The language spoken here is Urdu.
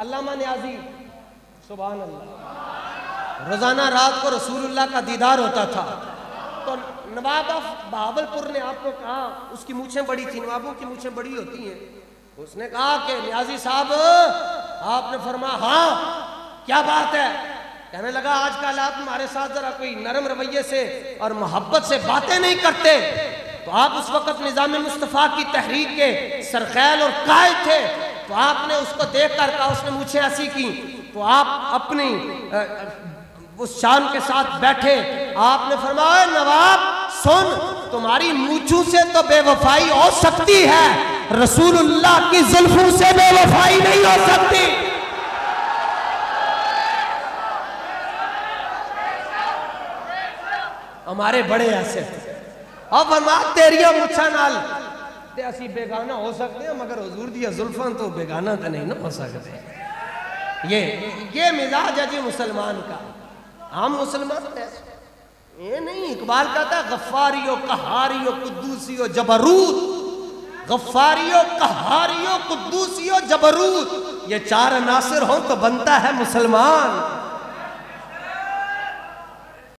علامہ نیازی سبحان اللہ روزانہ رات کو رسول اللہ کا دیدار ہوتا تھا. تو نواب آف بہاول پور نے آپ کو کہا, اس کی مونچھیں بڑی تھی, نوابوں کی مونچھیں بڑی ہوتی ہیں, اس نے کہا کہ نیازی صاحب, آپ نے فرمایا ہاں کیا بات ہے. کہنے لگا آج کل آپ ہمارے ساتھ ذرا کوئی نرم رویے سے اور محبت سے باتیں نہیں کرتے. تو آپ اس وقت نظام مصطفیٰ کی تحریک کے سرخیل اور قائد تھے, تو آپ نے اس کو دیکھ کر کہا, اس نے مجھے ایسی کی, تو آپ اپنی اس شان کے ساتھ بیٹھے, آپ نے فرمایا نواب سن, تمہاری مونچھوں سے تو بے وفائی ہو سکتی ہے, رسول اللہ کی زلفوں سے بے وفائی نہیں ہو سکتی. ہمارے بڑے ایسے تھے. اب فرمایا تیریاں مچھا نال تے اسی بیگانہ ہو سکتے ہیں, مگر حضور دیا زلفاں تو بیگانہ تے نہیں نہ ہو سکتے. یہ مزاج ہے جی مسلمان کا. ہم مسلمان ایسے یہ نہیں. اقبال کہتا ہے غفاری و قہاری و قدوسی و جبروت, غفاری و قہاری و قدوسی و جبروت, یہ چار عناصر ہوں تو بنتا ہے مسلمان.